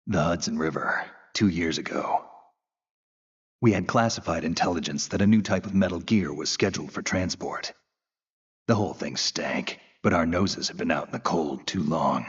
The Hudson River, 2 years ago. We had classified intelligence that a new type of metal gear was scheduled for transport. The whole thing stank, but our noses had been out in the cold too long.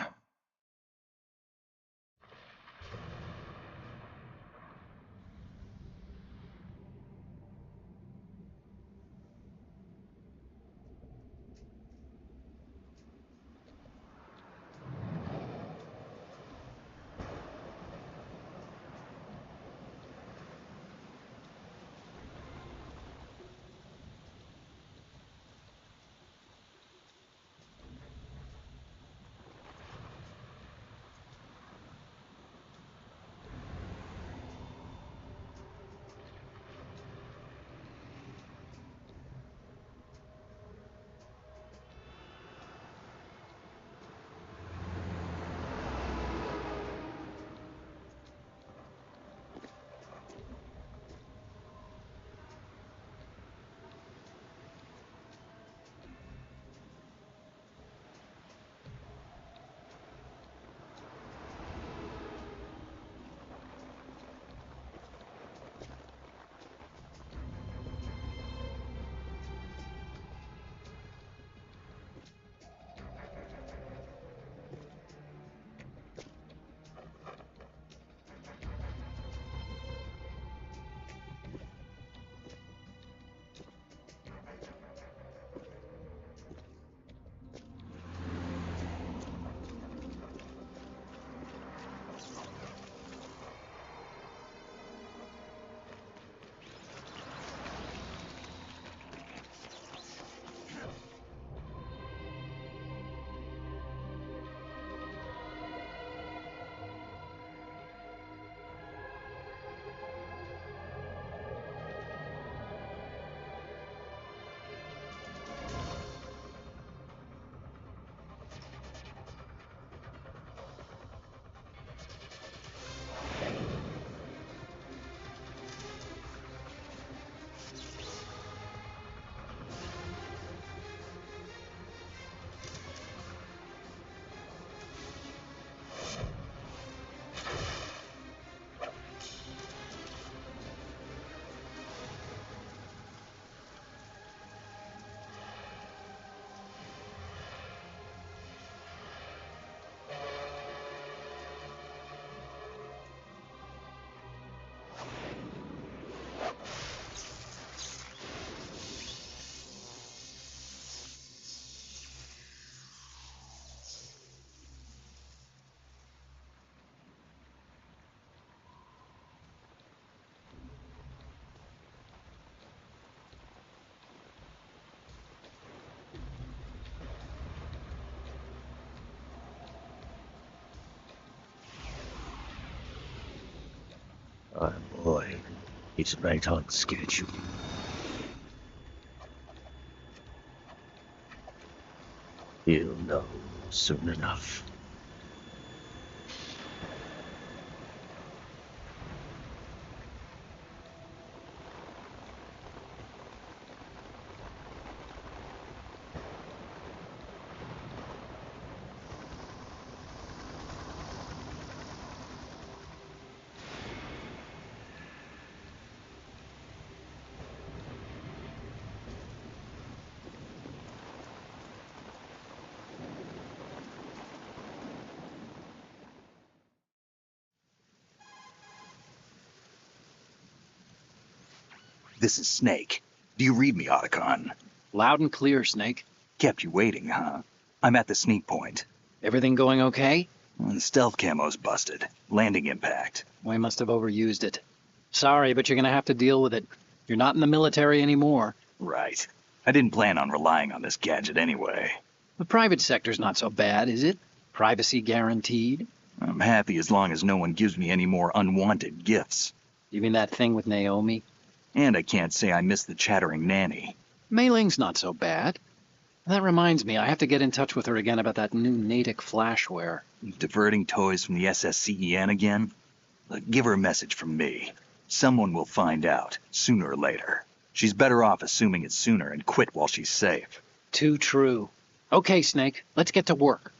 Oh boy, it's right on schedule. He'll know soon enough. This is Snake. Do you read me, Otacon? Loud and clear, Snake. Kept you waiting, huh? I'm at the sneak point. Everything going okay? The stealth camo's busted. Landing impact. We must have overused it. Sorry, but you're gonna have to deal with it. You're not in the military anymore. Right. I didn't plan on relying on this gadget anyway. The private sector's not so bad, is it? Privacy guaranteed? I'm happy as long as no one gives me any more unwanted gifts. You mean that thing with Naomi? And I can't say I miss the chattering nanny. Mei Ling's not so bad. That reminds me, I have to get in touch with her again about that new Natick flashware. Diverting toys from the SSCEN again? Give her a message from me. Someone will find out, sooner or later. She's better off assuming it sooner and quit while she's safe. Too true. Okay, Snake, let's get to work.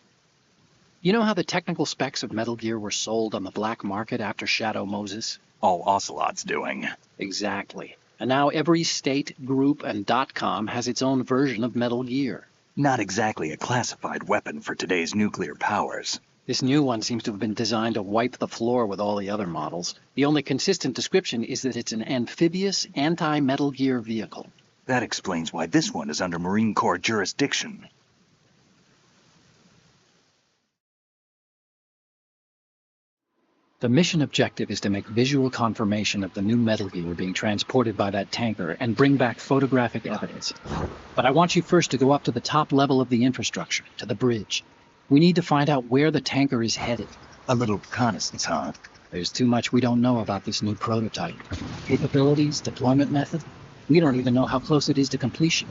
You know how the technical specs of Metal Gear were sold on the black market after Shadow Moses? All Ocelot's doing. Exactly. And now every state, group, and .com has its own version of Metal Gear. Not exactly a classified weapon for today's nuclear powers. This new one seems to have been designed to wipe the floor with all the other models. The only consistent description is that it's an amphibious, anti-Metal Gear vehicle. That explains why this one is under Marine Corps jurisdiction. The mission objective is to make visual confirmation of the new Metal Gear being transported by that tanker and bring back photographic evidence. But I want you first to go up to the top level of the infrastructure, to the bridge. We need to find out where the tanker is headed. A little reconnaissance, huh? There's too much we don't know about this new prototype. Capabilities, deployment method. We don't even know how close it is to completion.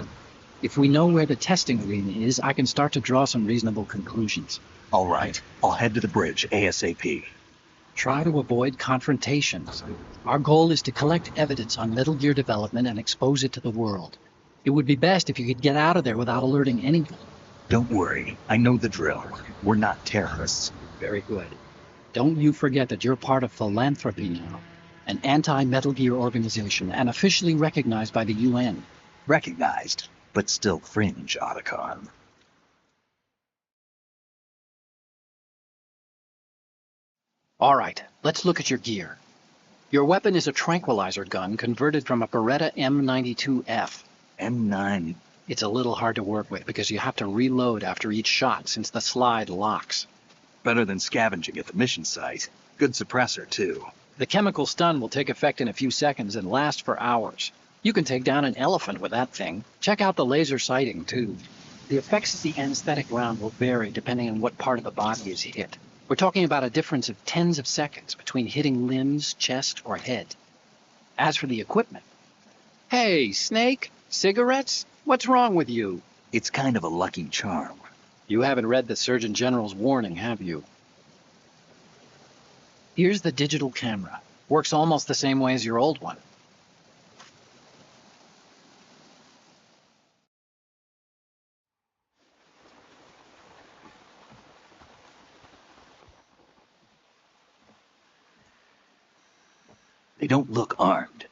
If we know where the testing arena is, I can start to draw some reasonable conclusions. All right, I'll head to the bridge ASAP. Try to avoid confrontations. Our goal is to collect evidence on Metal Gear development and expose it to the world. It would be best if you could get out of there without alerting anyone. Don't worry, I know the drill. We're not terrorists. Very good. Don't you forget that you're part of Philanthropy now, an anti-Metal Gear organization and officially recognized by the UN. Recognized, but still fringe, Otacon. All right, let's look at your gear. Your weapon is a tranquilizer gun converted from a Beretta M92F. M9. It's a little hard to work with because you have to reload after each shot since the slide locks. Better than scavenging at the mission site. Good suppressor, too. The chemical stun will take effect in a few seconds and last for hours. You can take down an elephant with that thing. Check out the laser sighting, too. The effects of the anesthetic round will vary depending on what part of the body is hit. We're talking about a difference of tens of seconds between hitting limbs, chest, or head. As for the equipment... Hey, Snake! Cigarettes? What's wrong with you? It's kind of a lucky charm. You haven't read the Surgeon General's warning, have you? Here's the digital camera. Works almost the same way as your old one. They don't look armed.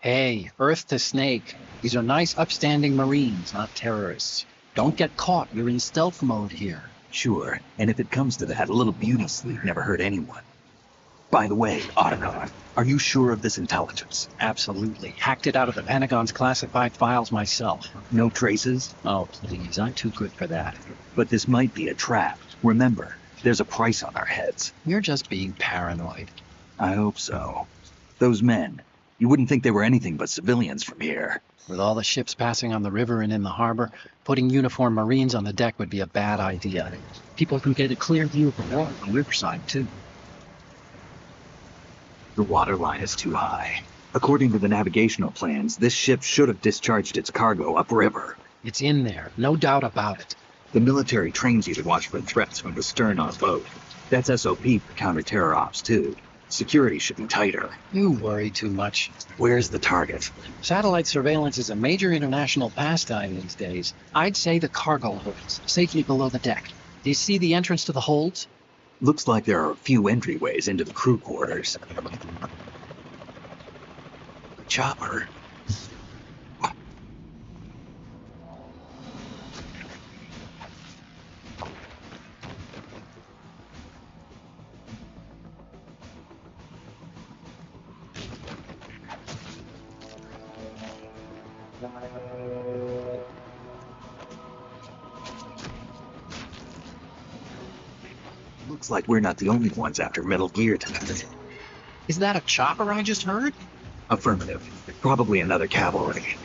Hey, Earth to Snake. These are nice, upstanding Marines, not terrorists. Don't get caught. You're in stealth mode here. Sure, and if it comes to that, a little beauty sleep never hurt anyone. By the way, Otacon, are you sure of this intelligence? Absolutely. Hacked it out of the Pentagon's classified files myself. No traces? Oh, please. I'm too good for that. But this might be a trap. Remember, there's a price on our heads. You're just being paranoid. I hope so. Those men, you wouldn't think they were anything but civilians from here. With all the ships passing on the river and in the harbor, putting uniformed Marines on the deck would be a bad idea. People can get a clear view of the water on the riverside, too. The water line is too high. According to the navigational plans, this ship should have discharged its cargo upriver. It's in there, no doubt about it. The military trains you to watch for threats from the stern on a boat. That's SOP for counter-terror ops, too. Security should be tighter. You worry too much. Where's the target? Satellite surveillance is a major international pastime these days. I'd say the cargo holds, safely below the deck. Do you see the entrance to the holds? Looks like there are a few entryways into the crew quarters. Chopper. Looks like we're not the only ones after Metal Gear tonight. Is that a chopper I just heard? Affirmative. Probably another cavalry.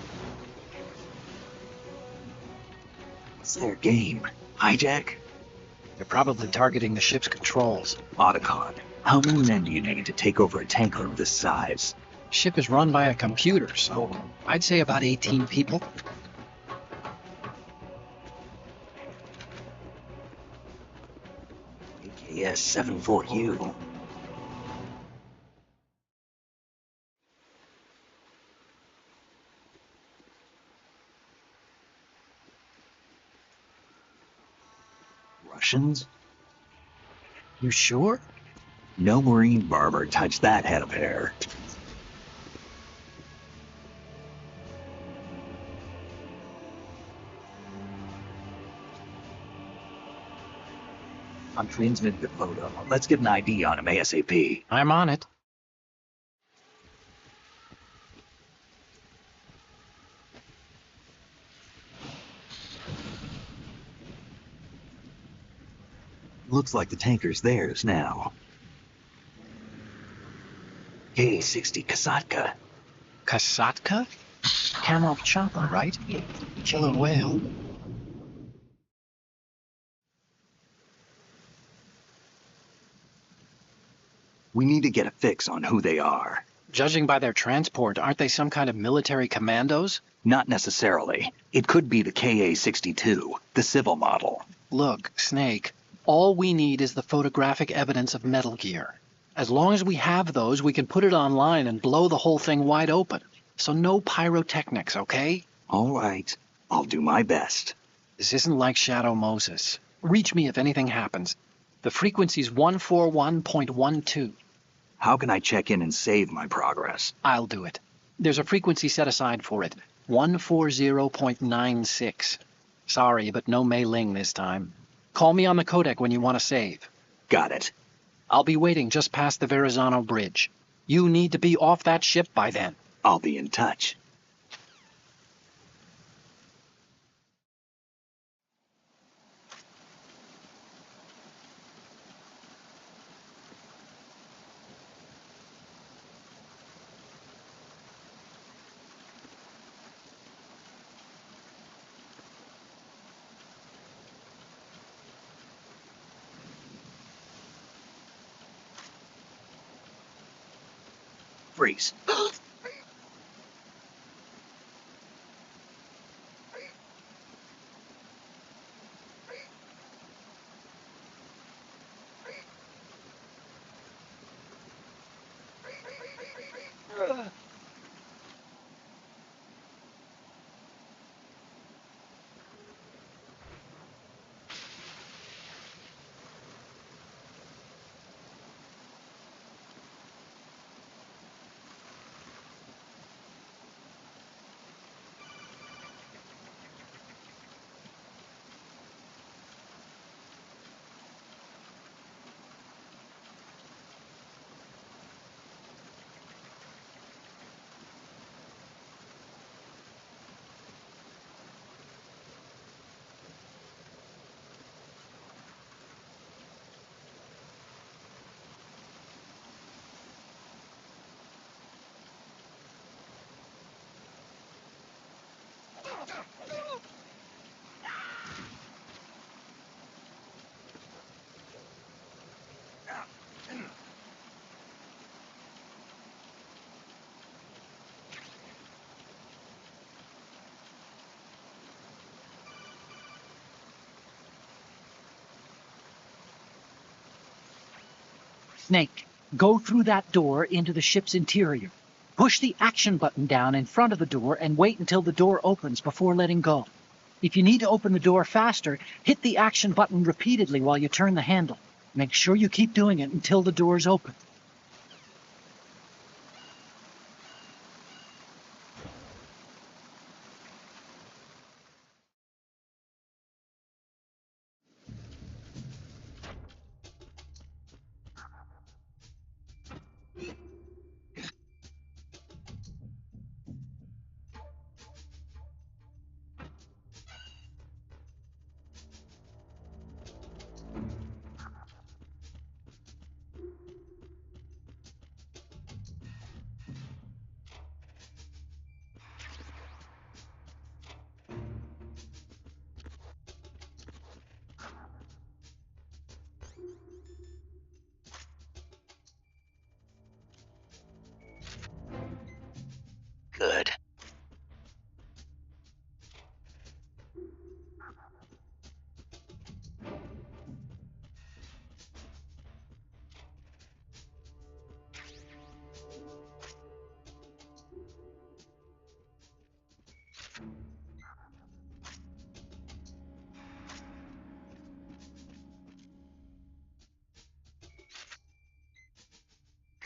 What's their game? Hijack? They're probably targeting the ship's controls. Otacon, how many men do you need to take over a tanker of this size? Ship is run by a computer, so I'd say about 18 people. AKS 74U. Russians? You sure? No marine barber touched that head of hair. I'm transmitting the photo. Let's get an ID on him ASAP. I'm on it. Looks like the tanker's theirs now. K-60 Kasatka. Kasatka? Camel chopper, right? Killer whale. We need to get a fix on who they are. Judging by their transport, aren't they some kind of military commandos? Not necessarily. It could be the KA-62, the civil model. Look, Snake, all we need is the photographic evidence of Metal Gear. As long as we have those, we can put it online and blow the whole thing wide open. So no pyrotechnics, okay? All right. I'll do my best. This isn't like Shadow Moses. Reach me if anything happens. The frequency's 141.12. How can I check in and save my progress? I'll do it. There's a frequency set aside for it. 140.96. Sorry, but no Mei Ling this time. Call me on the codec when you want to save. Got it. I'll be waiting just past the Verrazano Bridge. You need to be off that ship by then. I'll be in touch. Freeze. Snake, go through that door into the ship's interior. Push the action button down in front of the door and wait until the door opens before letting go. If you need to open the door faster, hit the action button repeatedly while you turn the handle. Make sure you keep doing it until the door's open.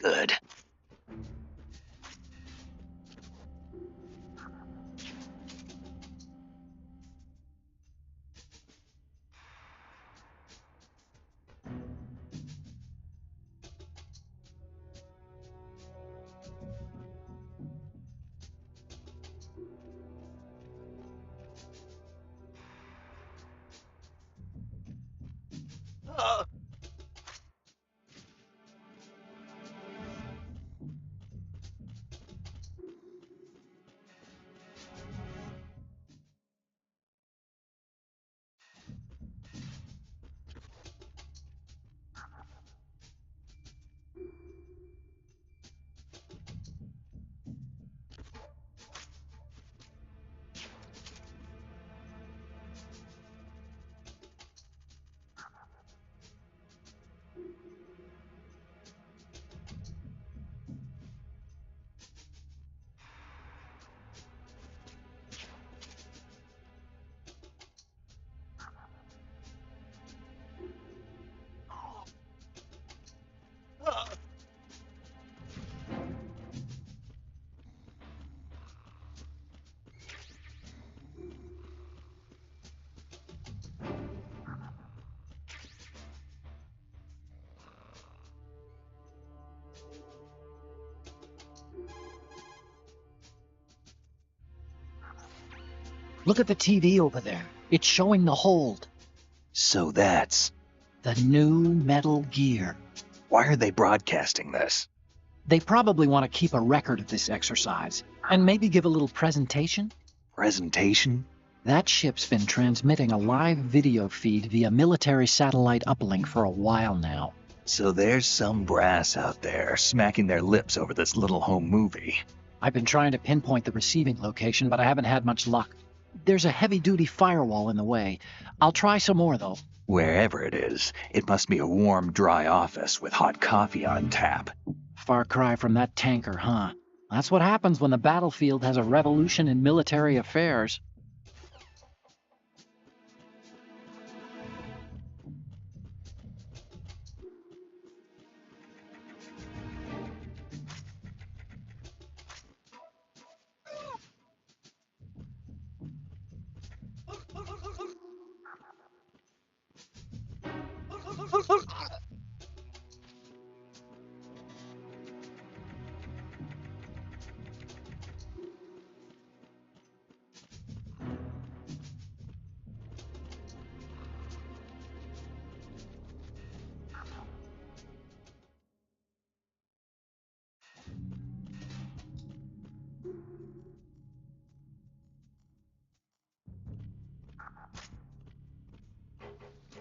Good. Look at the TV over there. It's showing the hold. So that's... The new Metal Gear. Why are they broadcasting this? They probably want to keep a record of this exercise. And maybe give a little presentation. Presentation? That ship's been transmitting a live video feed via military satellite uplink for a while now. So there's some brass out there smacking their lips over this little home movie. I've been trying to pinpoint the receiving location, but I haven't had much luck. There's a heavy-duty firewall in the way. I'll try some more, though. Wherever it is, it must be a warm, dry office with hot coffee on tap. Far cry from that tanker, huh? That's what happens when the battlefield has a revolution in military affairs.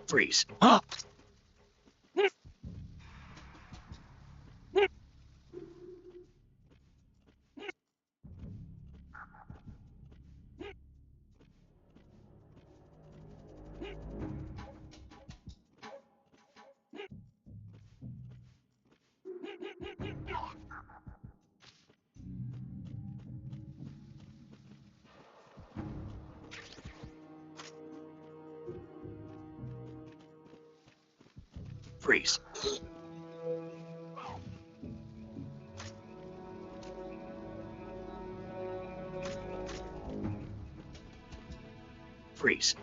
Freeze. Freeze. Freeze.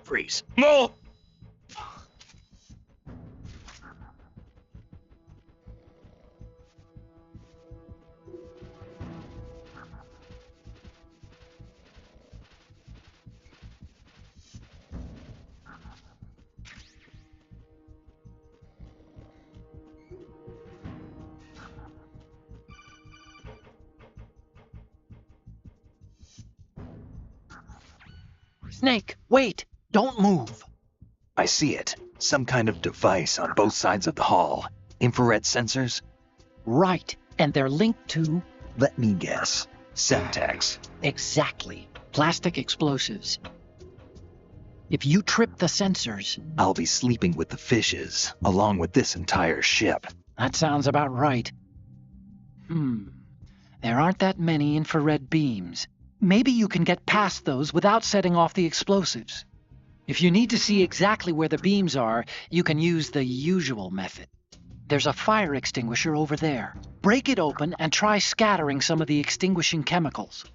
Freeze. No! Snake, wait! Don't move! I see it. Some kind of device on both sides of the hall. Infrared sensors? Right, and they're linked to... Let me guess. Semtex. Exactly. Plastic explosives. If you trip the sensors... I'll be sleeping with the fishes, along with this entire ship. That sounds about right. There aren't that many infrared beams. Maybe you can get past those without setting off the explosives. If you need to see exactly where the beams are, you can use the usual method. There's a fire extinguisher over there. Break it open and try scattering some of the extinguishing chemicals.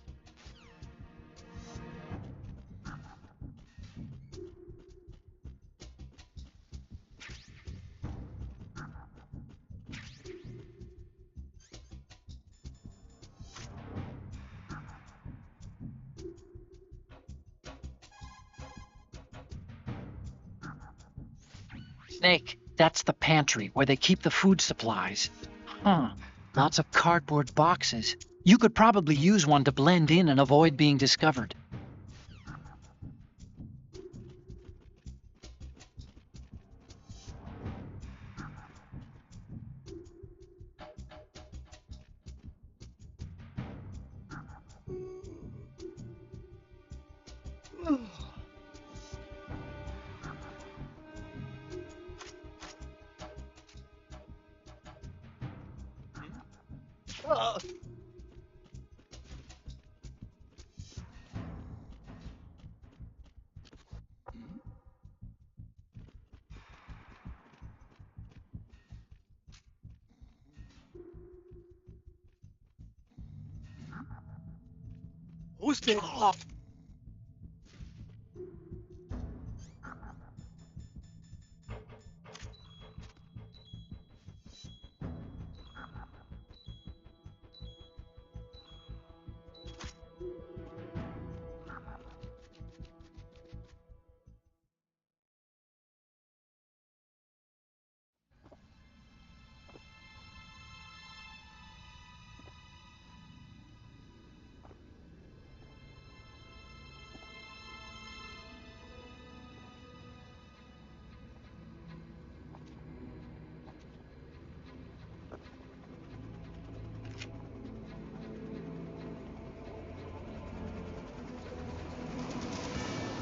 Snake, that's the pantry where they keep the food supplies. Lots of cardboard boxes. You could probably use one to blend in and avoid being discovered. Who's been off?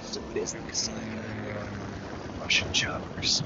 So it isn't the side Russian choppers.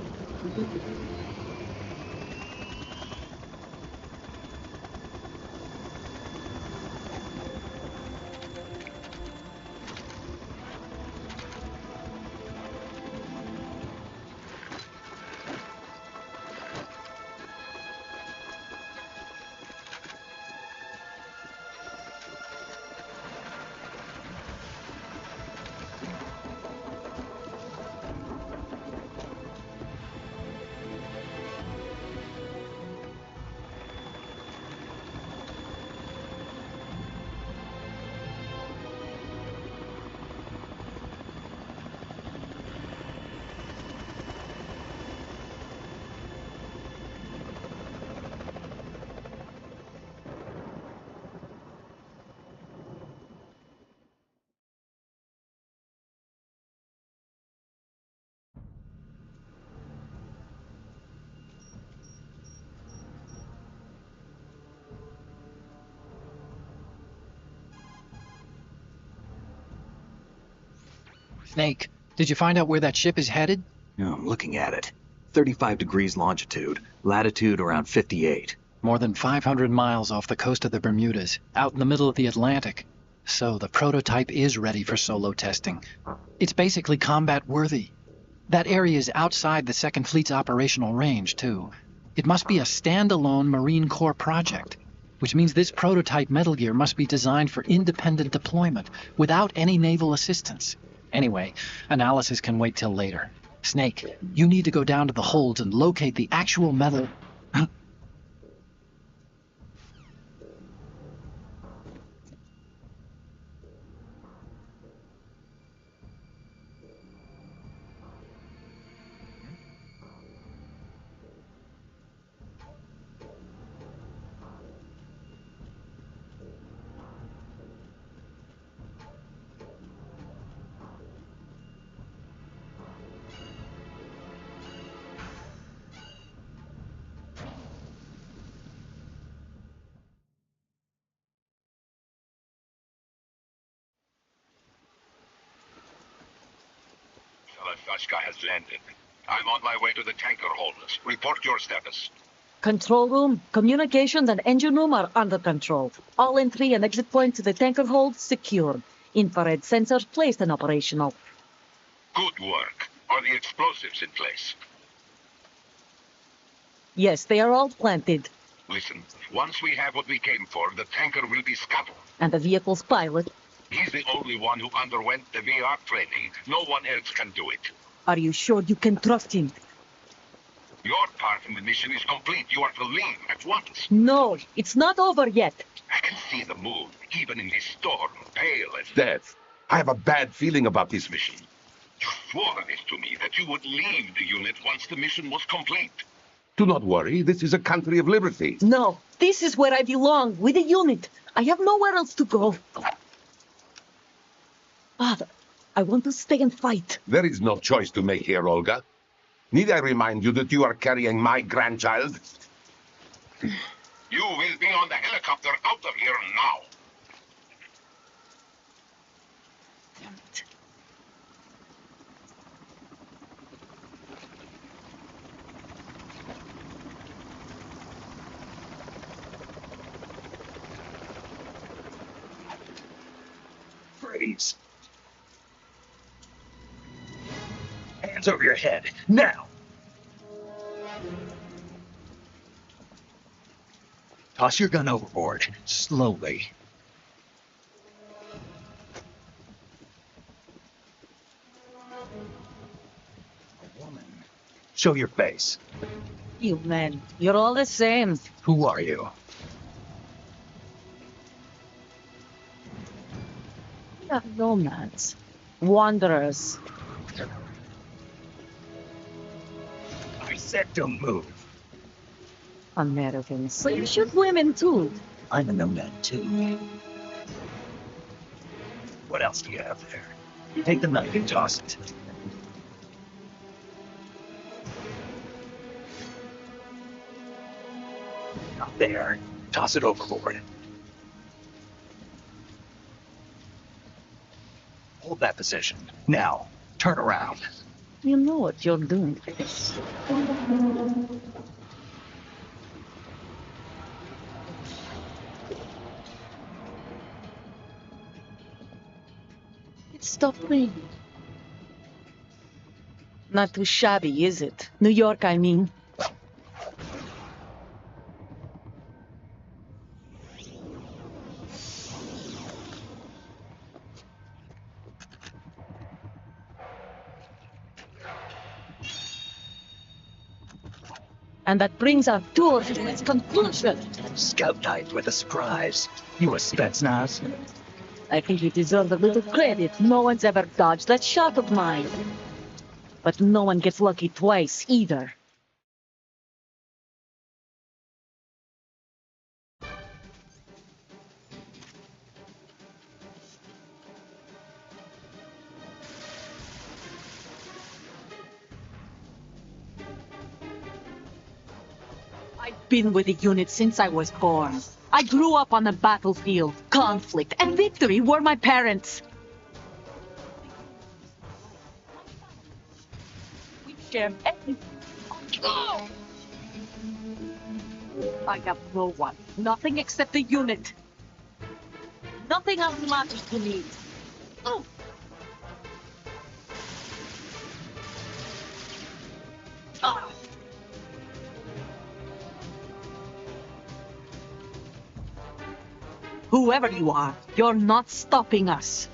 Snake, did you find out where that ship is headed? No, I'm looking at it. 35 degrees longitude, latitude around 58. More than 500 miles off the coast of the Bermudas, out in the middle of the Atlantic. So the prototype is ready for solo testing. It's basically combat-worthy. That area is outside the Second Fleet's operational range, too. It must be a standalone Marine Corps project, which means this prototype Metal Gear must be designed for independent deployment, without any naval assistance. Anyway, analysis can wait till later. Snake, you need to go down to the holds and locate the actual metal. Philanthropy has landed. I'm on my way to the tanker holds. Report your status. Control room, communications, and engine room are under control. All entry and exit points to the tanker hold secured. Infrared sensors placed and operational. Good work. Are the explosives in place? Yes, they are all planted. Listen, once we have what we came for, the tanker will be scuttled. And the vehicle's pilot. He's the only one who underwent the VR training. No one else can do it. Are you sure you can trust him? Your part in the mission is complete. You are to leave at once. No, it's not over yet. I can see the moon, even in this storm, pale as death. I have a bad feeling about this mission. You swore this to me, that you would leave the unit once the mission was complete. Do not worry. This is a country of liberty. No, this is where I belong, with the unit. I have nowhere else to go. Father, I want to stay and fight. There is no choice to make here, Olga. Need I remind you that you are carrying my grandchild? You will be on the helicopter out of here now. Damn it. Freeze. Hands over your head, now! Toss your gun overboard, slowly. A woman. Show your face. You men, you're all the same. Who are you? We are nomads. Wanderers. I said don't move. Americans. So you shoot women too. I'm a nomad too. What else do you have there? Take the knife and toss it. Not there. Toss it overboard. Hold that position. Now, turn around. You know what you're doing. It stopped raining. Not too shabby, is it? New York, I mean. And that brings our tour to its conclusion. Scout night with a surprise. You a Spetsnaz? I think you deserve a little credit. No one's ever dodged that shot of mine. But no one gets lucky twice, either. I've been with the unit since I was born. I grew up on the battlefield. Conflict and victory were my parents. We share everything. Oh! I have no one. Nothing except the unit. Nothing else matters to me. Oh! Ah! Whoever you are, you're not stopping us.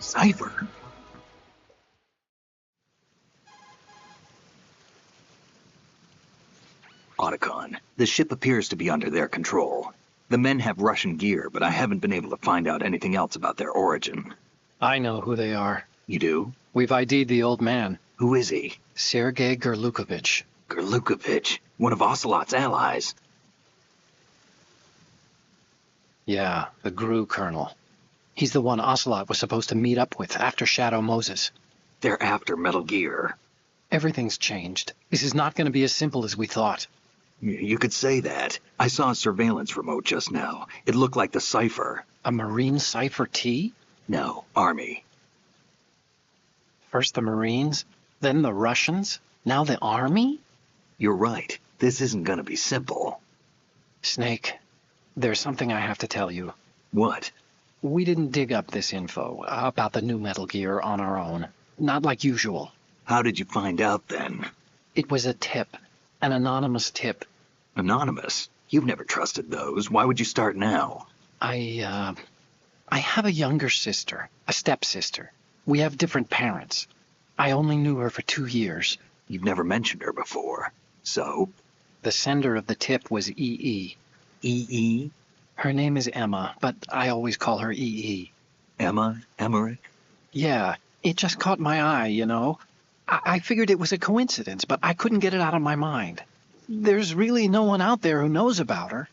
Cipher. Otacon, the ship appears to be under their control. The men have Russian gear, but I haven't been able to find out anything else about their origin. I know who they are. You do? We've ID'd the old man, Who is he? Sergei Gerlukovich. Gerlukovich, one of Ocelot's allies. Yeah, the GRU colonel. He's the one Ocelot was supposed to meet up with after Shadow Moses. They're after Metal Gear. Everything's changed. This is not going to be as simple as we thought. You could say that. I saw a surveillance remote just now. It looked like the Cipher. A Marine Cipher T? No, Army. First the Marines, then the Russians, now the Army? You're right. This isn't gonna be simple. Snake, there's something I have to tell you. What? We didn't dig up this info about the new Metal Gear on our own. Not like usual. How did you find out then? It was a tip. An anonymous tip. Anonymous? You've never trusted those. Why would you start now? I have a younger sister, a stepsister. We have different parents. I only knew her for 2 years. You've never mentioned her before. So? The sender of the tip was EE. EE? Her name is Emma, but I always call her EE. Emma? Emmerich? Yeah, it just caught my eye, you know. I figured it was a coincidence, but I couldn't get it out of my mind. There's really no one out there who knows about her.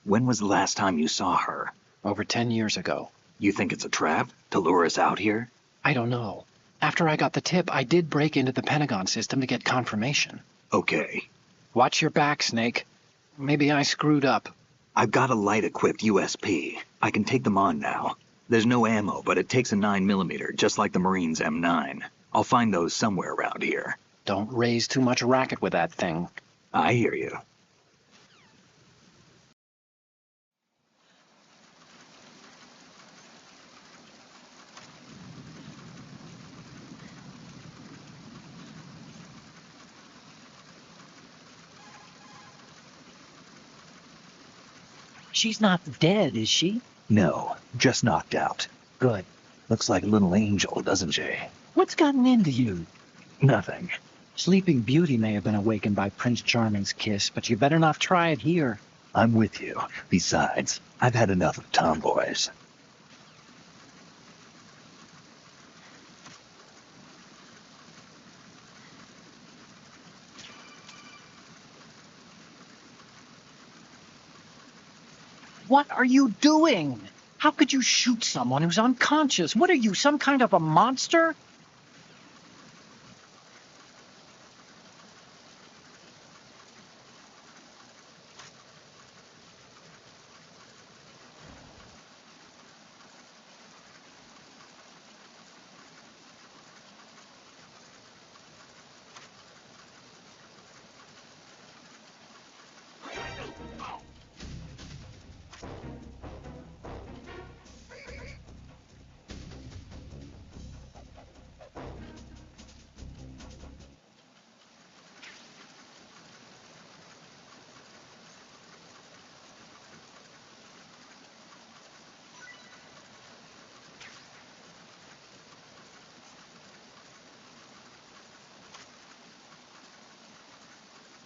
When was the last time you saw her? Over 10 years ago. You think it's a trap to lure us out here? I don't know. After I got the tip, I did break into the Pentagon system to get confirmation. Okay. Watch your back, Snake. Maybe I screwed up. I've got a light-equipped USP. I can take them on now. There's no ammo, but it takes a 9mm, just like the Marines' M9. I'll find those somewhere around here. Don't raise too much racket with that thing. I hear you. She's not dead, is she? No, just knocked out. Good. Looks like a little angel, doesn't she? What's gotten into you? Nothing. Sleeping Beauty may have been awakened by Prince Charming's kiss, but you better not try it here. I'm with you. Besides, I've had enough of tomboys. What are you doing? How could you shoot someone who's unconscious? What are you, some kind of a monster?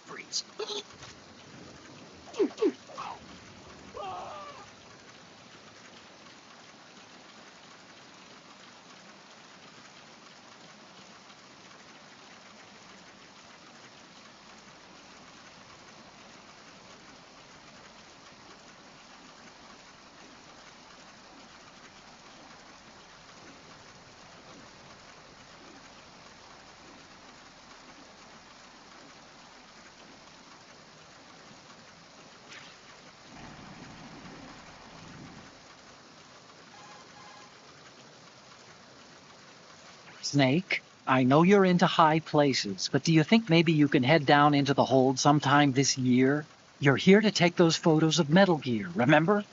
Freeze. Snake, I know you're into high places, but do you think maybe you can head down into the hold sometime this year? You're here to take those photos of Metal Gear, remember?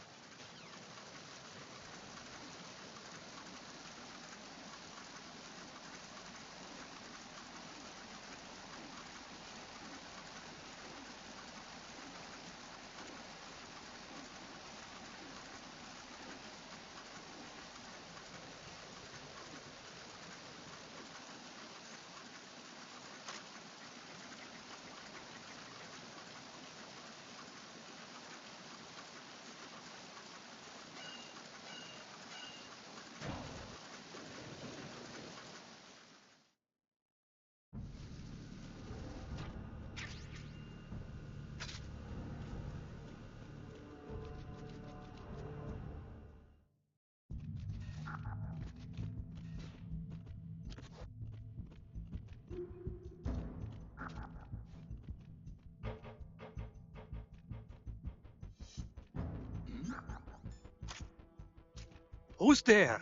Who's there?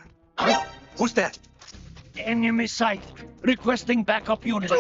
Who's that? Enemy sight. Requesting backup unit.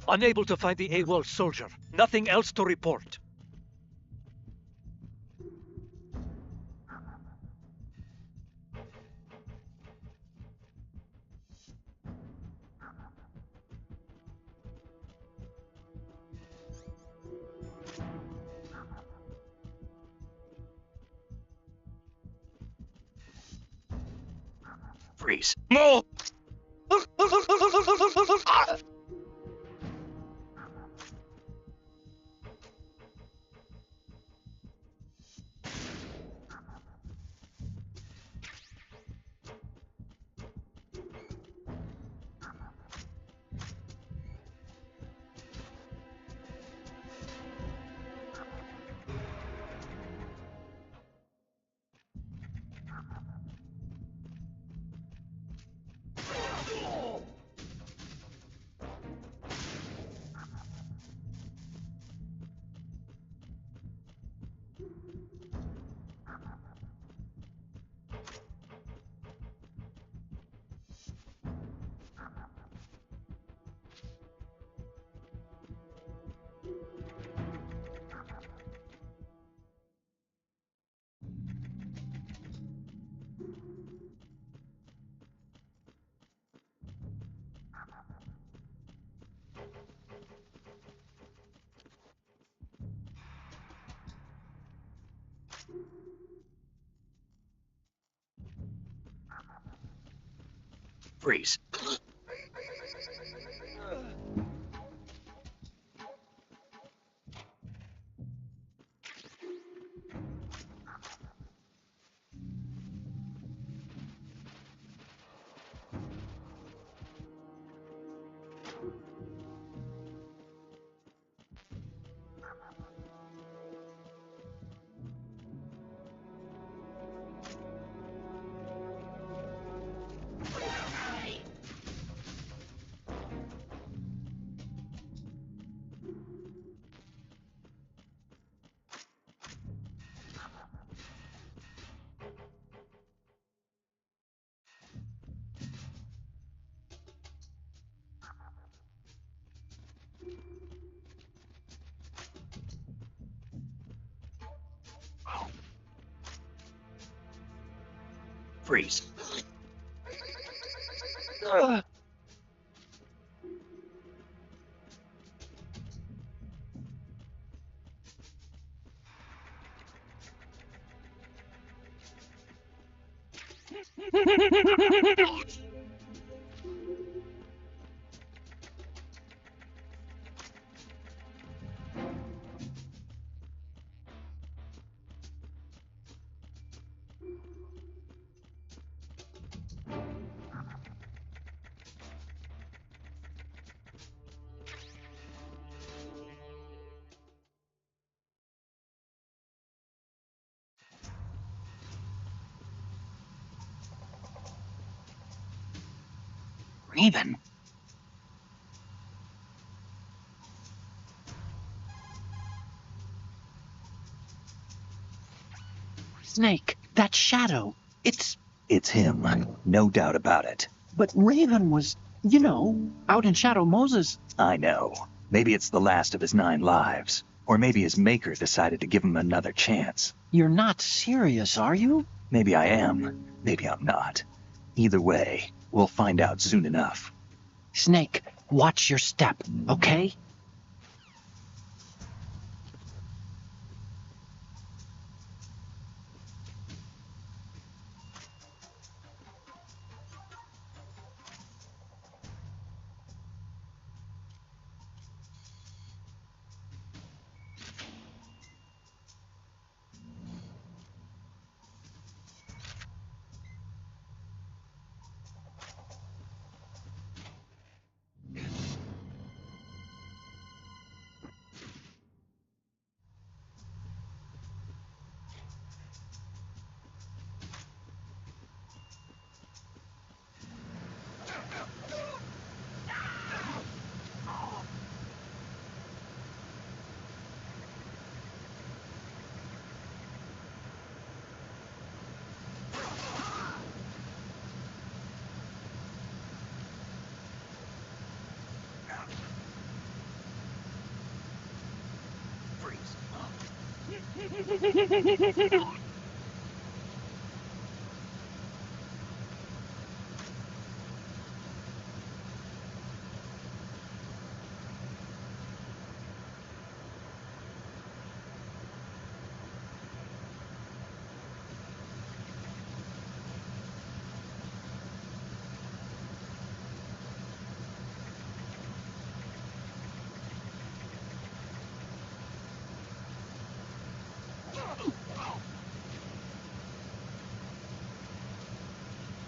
Unable to find the AWOL soldier. Nothing else to report. Freeze. No! Freeze. Freeze. Raven. Snake, that shadow. It's him. No doubt about it. But Raven was, out in Shadow Moses. I know. Maybe it's the last of his 9 lives. Or maybe his maker decided to give him another chance. You're not serious, are you? Maybe I am. Maybe I'm not. Either way, we'll find out soon enough. Snake, watch your step, okay?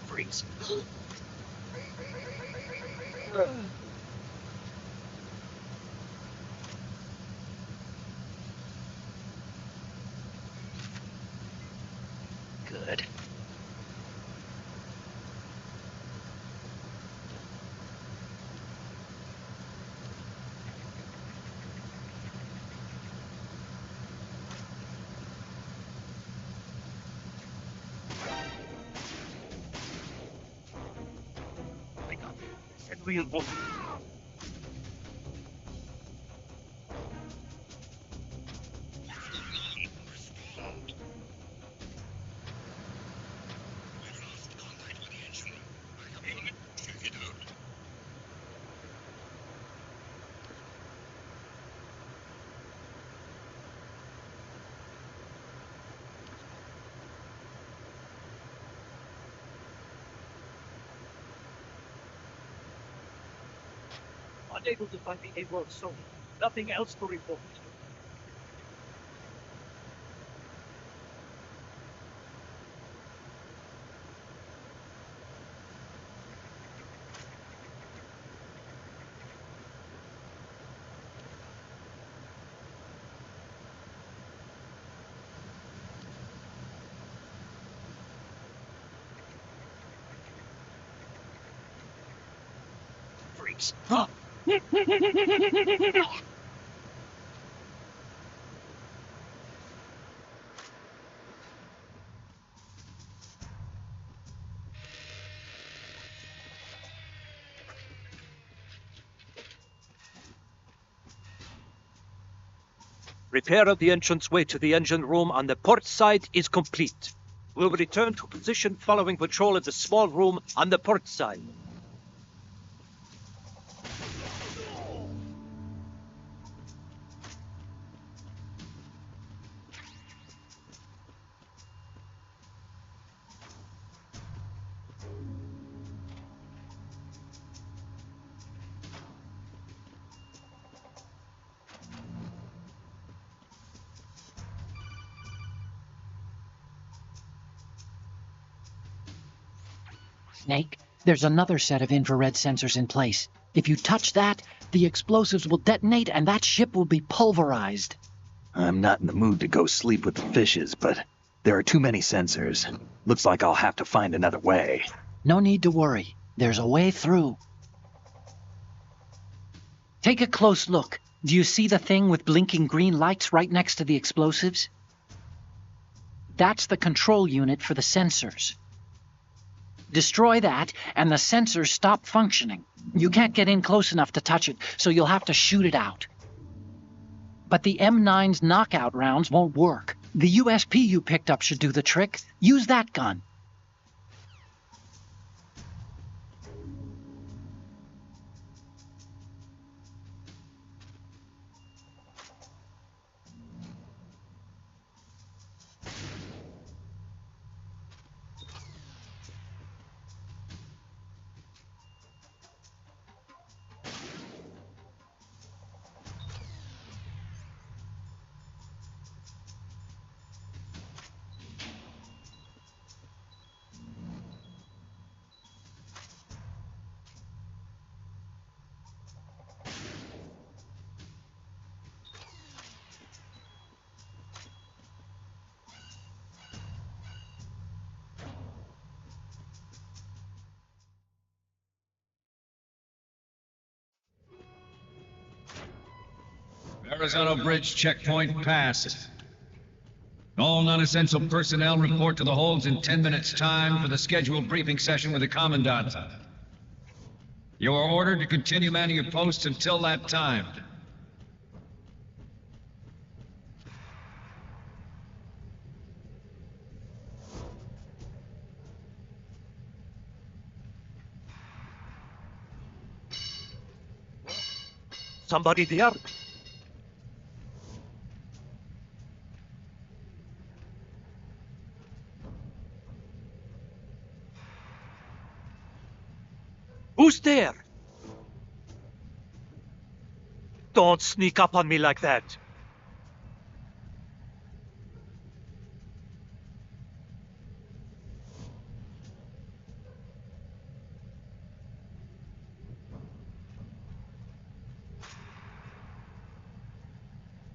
Freeze. Good. Real book. Unable to find the A-World soldier. Nothing else to report. Freeze. Repair of the entranceway to the engine room on the port side is complete. We'll return to position following patrol of the small room on the port side. Snake, there's another set of infrared sensors in place. If you touch that, the explosives will detonate and that ship will be pulverized. I'm not in the mood to go sleep with the fishes, but there are too many sensors. Looks like I'll have to find another way. No need to worry. There's a way through. Take a close look. Do you see the thing with blinking green lights right next to the explosives? That's the control unit for the sensors. Destroy that, and the sensors stop functioning. You can't get in close enough to touch it, so you'll have to shoot it out. But the M9's knockout rounds won't work. The USP you picked up should do the trick. Use that gun. Verrazano Bridge checkpoint passed. All non-essential personnel report to the holds in 10 minutes' time for the scheduled briefing session with the Commandant. You are ordered to continue manning your posts until that time. Somebody there? Who's there? Don't sneak up on me like that.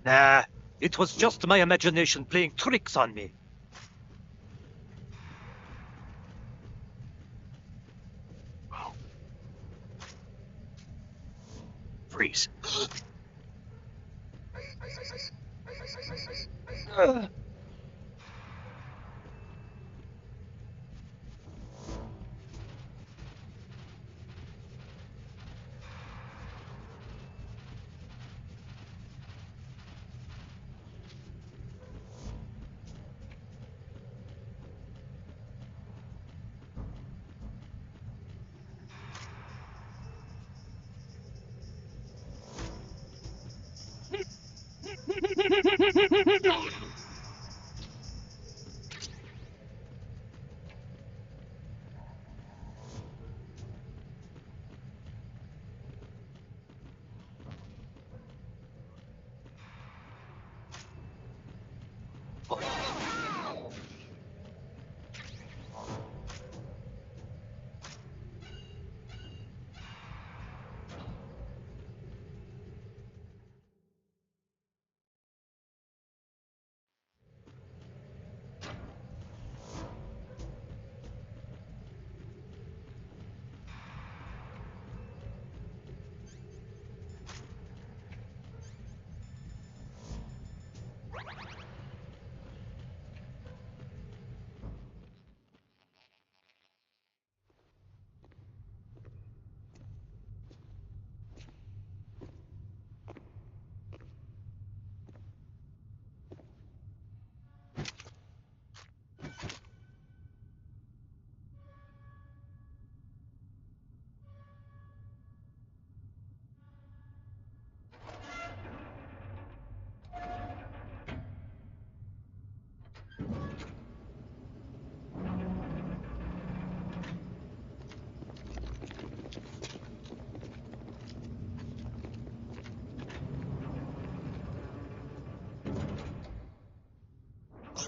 Nah, it was just my imagination playing tricks on me. Freeze.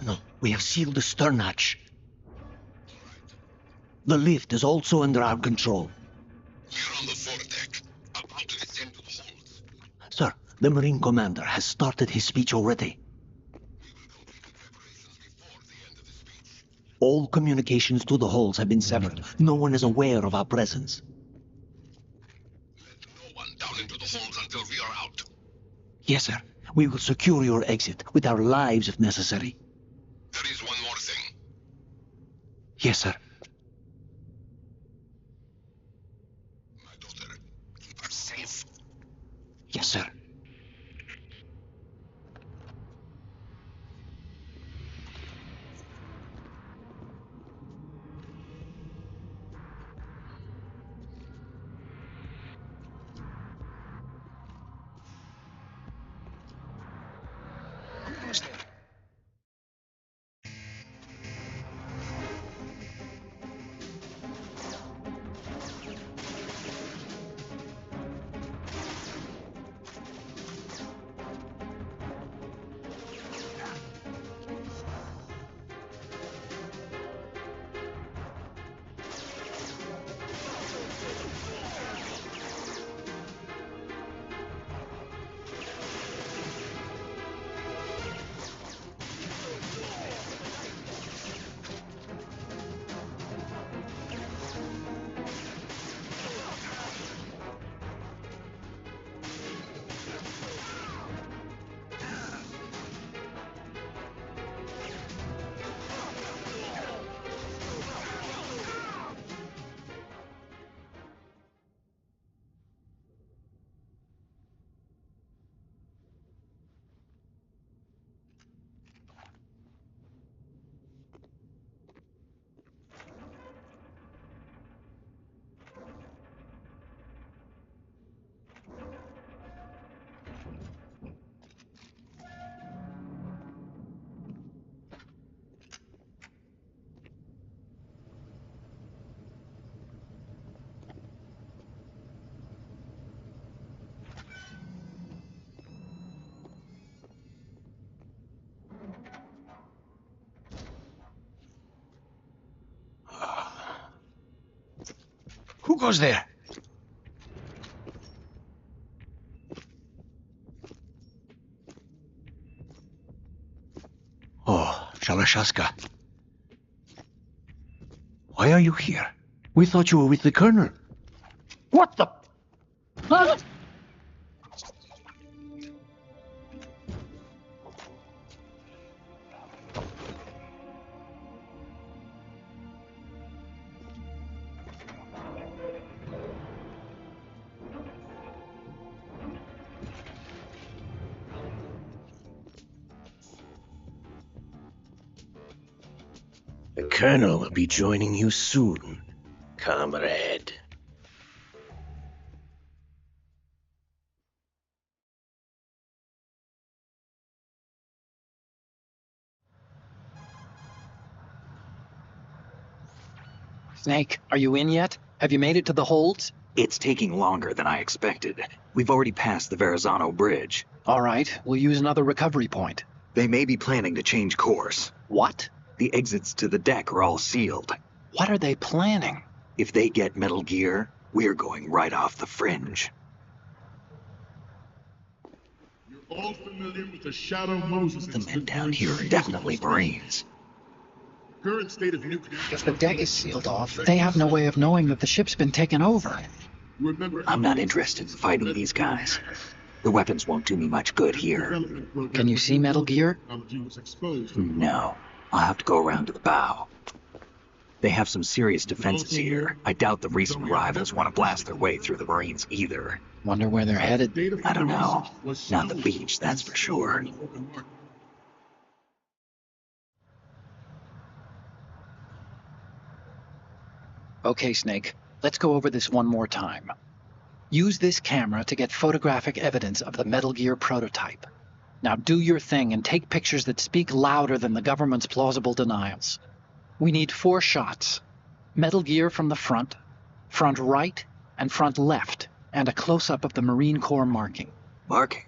No, we have sealed the stern hatch. The lift is also under our control. We're on the foredeck, about to descend to the holds. Sir, the Marine Commander has started his speech already. All communications to the holds have been severed. No one is aware of our presence. Let no one down into the holds until we are out. Yes, sir. We will secure your exit with our lives if necessary. There is one more thing. Yes, sir. My daughter, keep her safe. Yes, sir. Who goes there? Oh, Shalashaska. Why are you here? We thought you were with the Colonel. What the? Huh? The Colonel will be joining you soon, comrade. Snake, are you in yet? Have you made it to the holds? It's taking longer than I expected. We've already passed the Verrazano Bridge. All right, we'll use another recovery point. They may be planning to change course. What? The exits to the deck are all sealed. What are they planning? If they get Metal Gear, we're going right off the fringe. You're all familiar with the Shadow Moses. The men down here are definitely Marines. Current state of nuclear. If the deck is sealed off, they have no way of knowing that the ship's been taken over. I'm not interested in fighting these guys. The weapons won't do me much good here. Can you see Metal Gear? No. I'll have to go around to the bow. They have some serious defenses here. I doubt the recent arrivals want to blast their way through the Marines either. Wonder where they're headed. I don't know. Not the beach, that's for sure. Okay, Snake. Let's go over this one more time. Use this camera to get photographic evidence of the Metal Gear prototype. Now do your thing and take pictures that speak louder than the government's plausible denials. We need 4 shots. Metal Gear from the front right, and front left, and a close-up of the Marine Corps marking. Marking?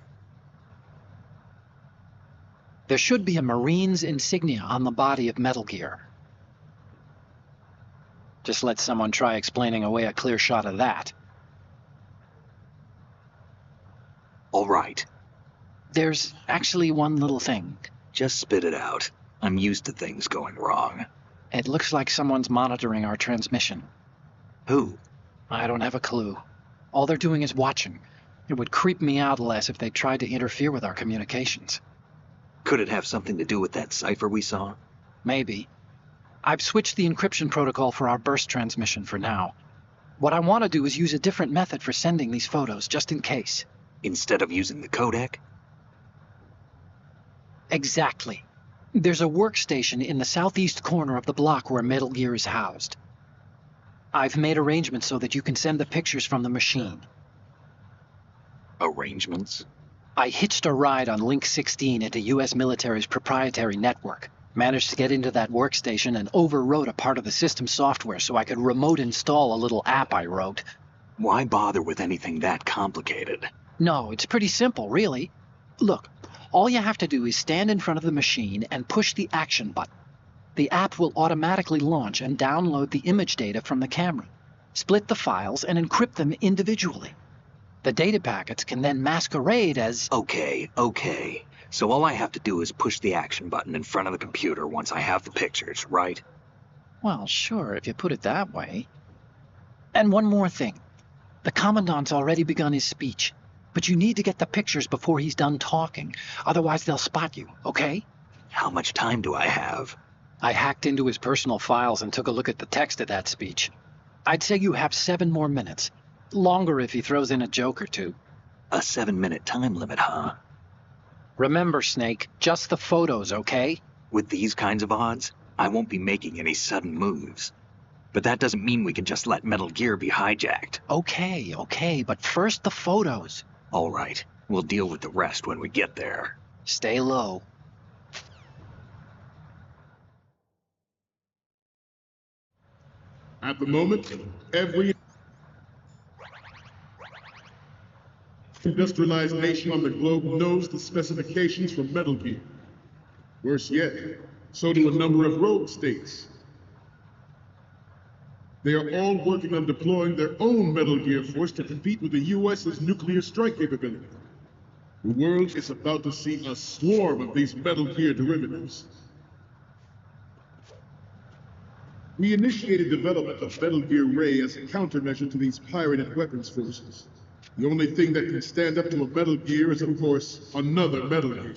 There should be a Marine's insignia on the body of Metal Gear. Just let someone try explaining away a clear shot of that. All right. There's actually one little thing. Just spit it out. I'm used to things going wrong. It looks like someone's monitoring our transmission. Who? I don't have a clue. All they're doing is watching. It would creep me out less if they tried to interfere with our communications. Could it have something to do with that cipher we saw? Maybe. I've switched the encryption protocol for our burst transmission for now. What I want to do is use a different method for sending these photos, just in case. Instead of using the codec? Exactly. There's a workstation in the southeast corner of the block where Metal Gear is housed. I've made arrangements so that you can send the pictures from the machine. Arrangements? I hitched a ride on Link 16 into U.S. military's proprietary network. Managed to get into that workstation and overwrote a part of the system software so I could remote install a little app I wrote. Why bother with anything that complicated? No, it's pretty simple, really. Look, all you have to do is stand in front of the machine and push the action button. The app will automatically launch and download the image data from the camera, split the files, and encrypt them individually. The data packets can then masquerade as... Okay. So all I have to do is push the action button in front of the computer once I have the pictures, right? Well, sure, if you put it that way. And one more thing. The Commandant's already begun his speech, but you need to get the pictures before he's done talking. Otherwise, they'll spot you, okay? How much time do I have? I hacked into his personal files and took a look at the text of that speech. I'd say you have 7 more minutes. Longer if he throws in a joke or two. A 7-minute time limit, huh? Remember, Snake, just the photos, okay? With these kinds of odds, I won't be making any sudden moves. But that doesn't mean we can just let Metal Gear be hijacked. Okay, but first the photos. All right, we'll deal with the rest when we get there. Stay low. At the moment, every industrialized nation on the globe knows the specifications for Metal Gear. Worse yet, so do a number of rogue states. They are all working on deploying their own Metal Gear force to compete with the U.S.'s nuclear strike capability. The world is about to see a swarm of these Metal Gear derivatives. We initiated development of Metal Gear Ray as a countermeasure to these pirated weapons forces. The only thing that can stand up to a Metal Gear is, of course, another Metal Gear.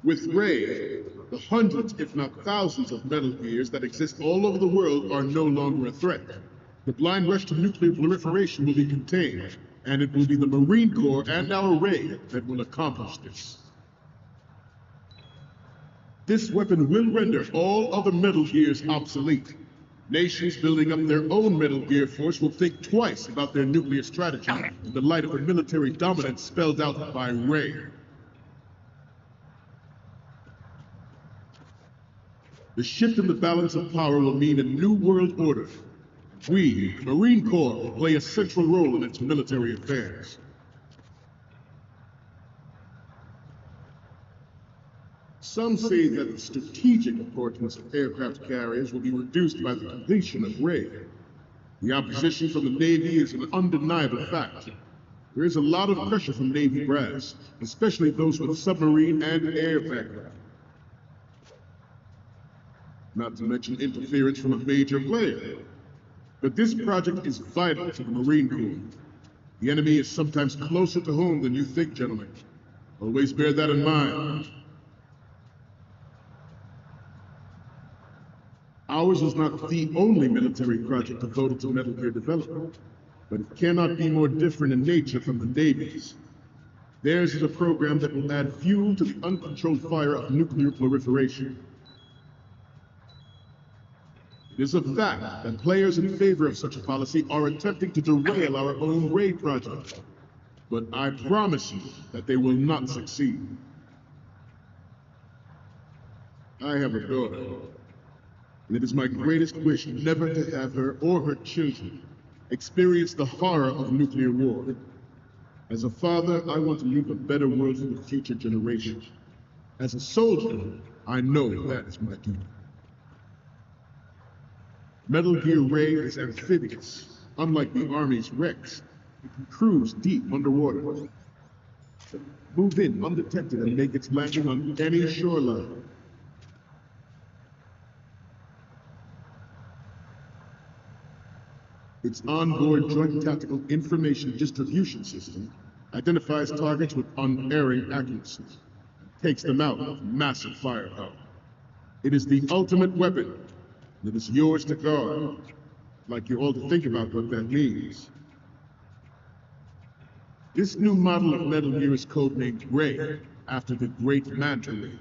With Ray, the hundreds, if not thousands, of Metal Gears that exist all over the world are no longer a threat. The blind rush to nuclear proliferation will be contained, and it will be the Marine Corps and our Ray that will accomplish this. This weapon will render all other Metal Gears obsolete. Nations building up their own Metal Gear force will think twice about their nuclear strategy in the light of the military dominance spelled out by Ray. The shift in the balance of power will mean a new world order. We, the Marine Corps, will play a central role in its military affairs. Some say that the strategic importance of aircraft carriers will be reduced by the completion of Ray. The opposition from the Navy is an undeniable fact. There is a lot of pressure from Navy brass, especially those with submarine and air background. Not to mention interference from a major player. But this project is vital to the Marine Corps. The enemy is sometimes closer to home than you think, gentlemen. Always bear that in mind. Ours is not the only military project devoted to Metal Gear development, but it cannot be more different in nature from the Navy's. Theirs is a program that will add fuel to the uncontrolled fire of nuclear proliferation. It is a fact that players in favor of such a policy are attempting to derail our own Ray project. But I promise you that they will not succeed. I have a daughter, and it is my greatest wish never to have her or her children experience the horror of nuclear war. As a father, I want to leave a better world for the future generation. As a soldier, I know that is my duty. Metal Gear Ray is amphibious. Unlike the Army's Rex, it can cruise deep underwater. Move in undetected and make its landing on any shoreline. Its onboard Joint Tactical Information Distribution System identifies targets with unerring accuracy, takes them out with massive firepower. It is the ultimate weapon. It is yours to guard. I'd like you all to think about what that means. This new model of Metal Gear is codenamed Ray, after the great Manta Ray.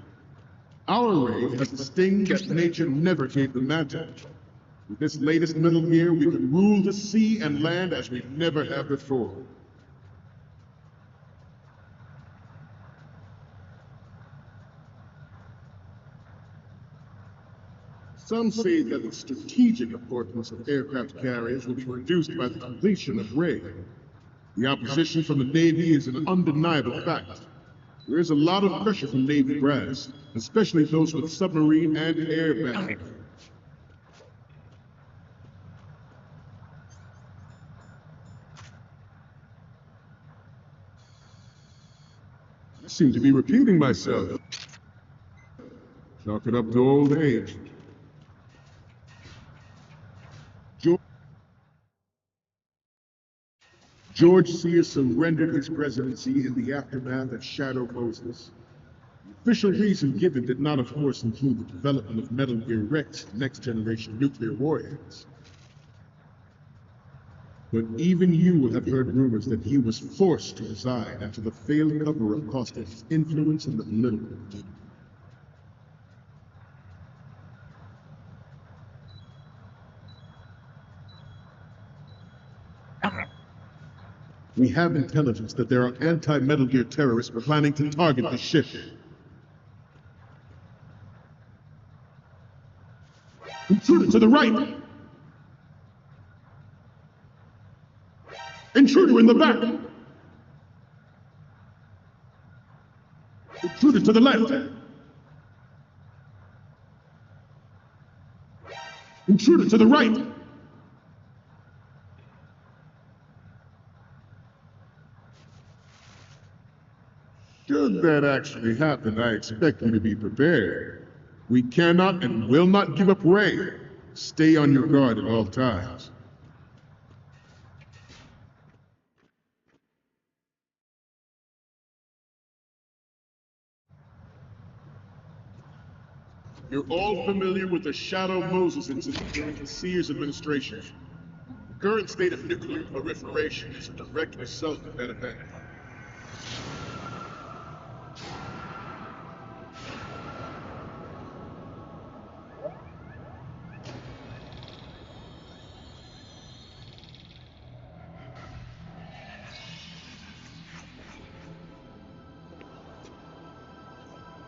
Our Ray has a sting that nature never gave the Manta. With this latest Metal Gear, we can rule the sea and land as we never have before. Some say that the strategic importance of aircraft carriers will be reduced by the completion of Ray. The opposition from the Navy is an undeniable fact. There is a lot of pressure from Navy brass, especially those with submarine and air background. I seem to be repeating myself. Chalk it up to old age. George Sears surrendered his presidency in the aftermath of Shadow Moses. The official reason given did not, of course, include the development of Metal Gear Rex, next-generation nuclear warheads. But even you will have heard rumors that he was forced to resign after the failed cover-up cost him his influence in the political world. We have intelligence that there are anti-Metal Gear terrorists planning to target the ship. Intruder to the right! Intruder in the back! Intruder to the left! Intruder to the right! Should that actually happen, I expect you to be prepared. We cannot and will not give up Ray. Stay on your guard at all times. You're all familiar with the Shadow Moses incident during the Sears administration. The current state of nuclear proliferation is a direct result of that event.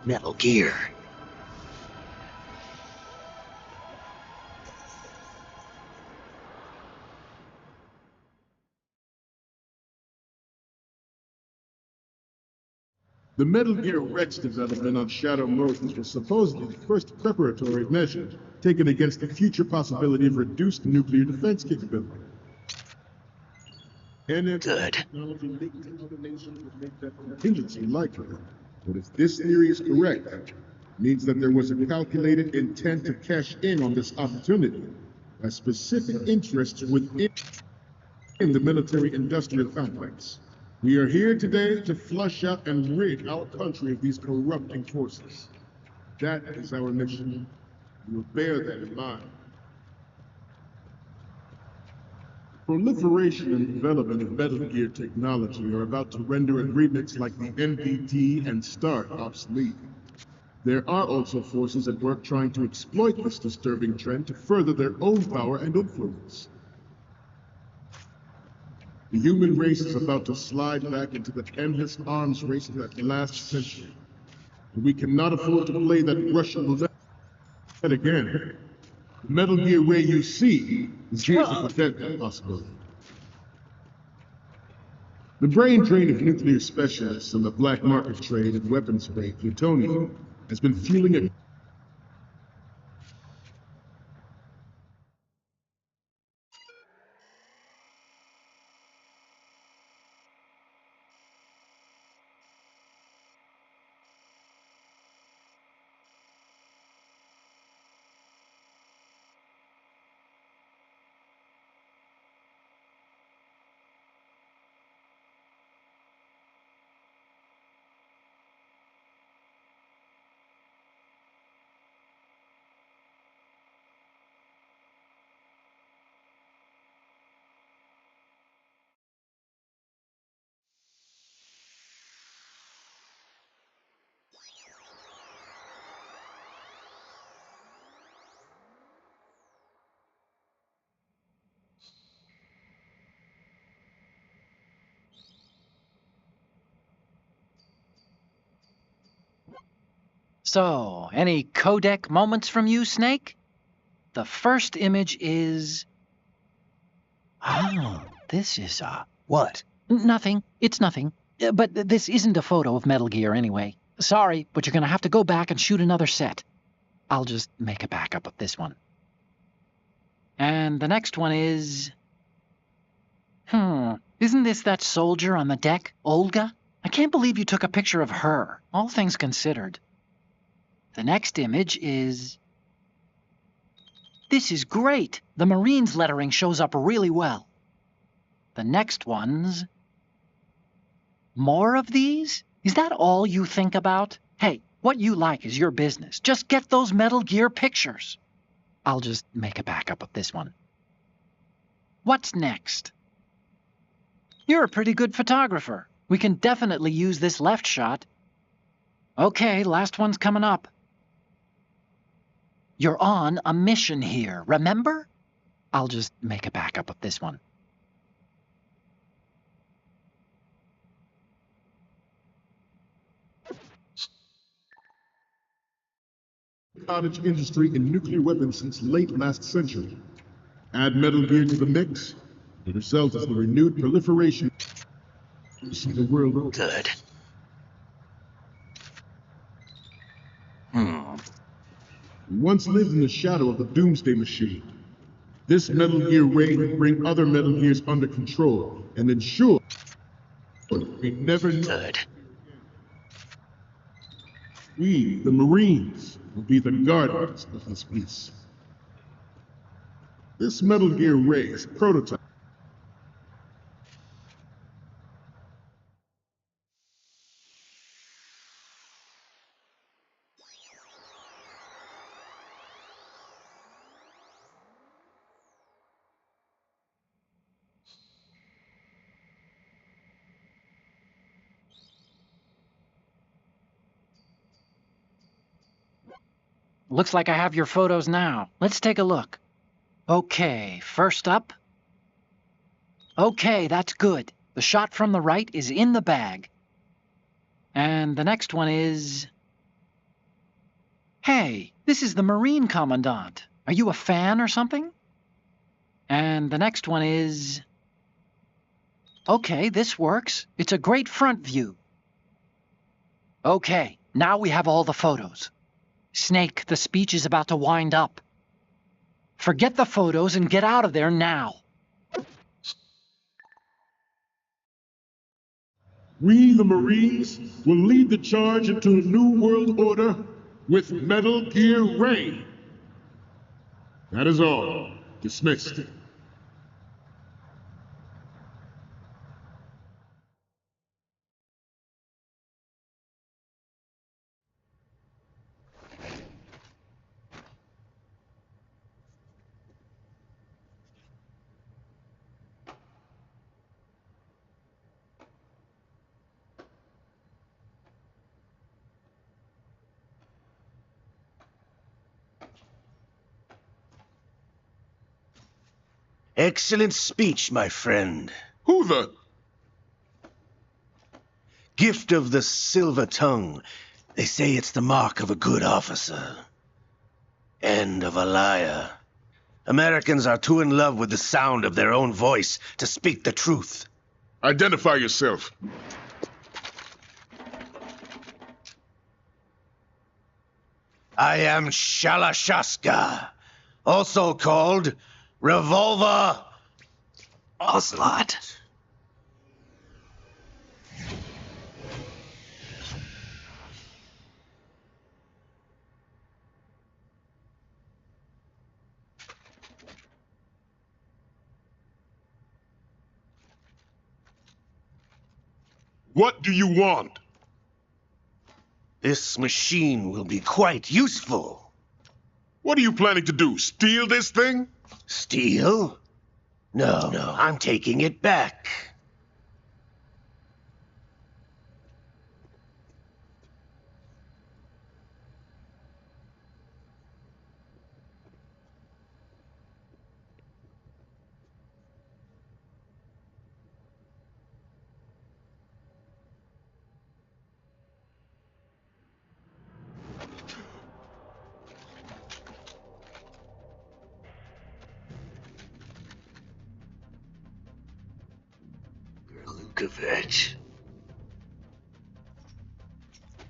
Metal Gear. The Metal Gear Rex development on Shadow Moses was supposedly the first preparatory measure taken against the future possibility of reduced nuclear defense capability. And Good. Technology leaked to other nations would make that contingency likely. But if this theory is correct, it means that there was a calculated intent to cash in on this opportunity by specific interests within the military-industrial complex. We are here today to flush out and rid our country of these corrupting forces. That is our mission. We will bear that in mind. Proliferation and development of Metal Gear technology are about to render agreements like the NPT and START obsolete. There are also forces at work trying to exploit this disturbing trend to further their own power and influence. The human race is about to slide back into the endless arms race of that last century. And we cannot afford to play that Russian roulette again. The Metal Gear Ray you see is here to prevent that possibility. The brain drain of nuclear specialists and the black market trade in weapons grade plutonium has been fueling a So, any codec moments from you, Snake? The first image is... Oh, this is, What? Nothing. It's nothing. But this isn't a photo of Metal Gear anyway. Sorry, but you're gonna have to go back and shoot another set. I'll just make a backup of this one. And the next one is... Isn't this that soldier on the deck, Olga? I can't believe you took a picture of her, all things considered. The next image is... This is great! The Marines lettering shows up really well. The next one's... More of these? Is that all you think about? Hey, what you like is your business. Just get those Metal Gear pictures. I'll just make a backup of this one. What's next? You're a pretty good photographer. We can definitely use this left shot. Okay, last one's coming up. You're on a mission here, remember? I'll just make a backup of this one. cottage industry in nuclear weapons since late last century. Add Metal Gear to the mix, it results in the renewed proliferation to see the world over. Good. We once lived in the shadow of the Doomsday Machine. This Metal Gear raid will bring other Metal Gears under control and ensure we never know. Good. We, the Marines, will be the guardians of this peace. This Metal Gear race prototype. Looks like I have your photos now. Let's take a look. Okay, first up. Okay, that's good. The shot from the right is in the bag. And the next one is... Hey, this is the Marine Commandant. Are you a fan or something? And the next one is... Okay, this works. It's a great front view. Okay, now we have all the photos. Snake, the speech is about to wind up. Forget the photos and get out of there now. We, the Marines, will lead the charge into a new world order with Metal Gear Ray. That is all. Dismissed. Excellent speech, my friend. Who the? Gift of the silver tongue. They say it's the mark of a good officer. End of a liar. Americans are too in love with the sound of their own voice to speak the truth. Identify yourself. I am Shalashaska, also called Revolver Ocelot. What do you want? This machine will be quite useful. What are you planning to do? Steal this thing? Steal? No, I'm taking it back.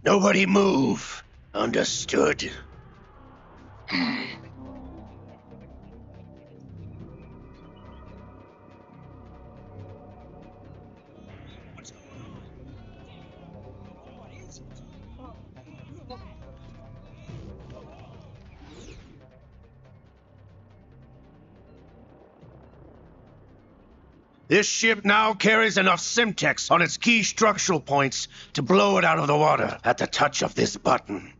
Nobody move. Understood. This ship now carries enough Simtex on its key structural points to blow it out of the water at the touch of this button.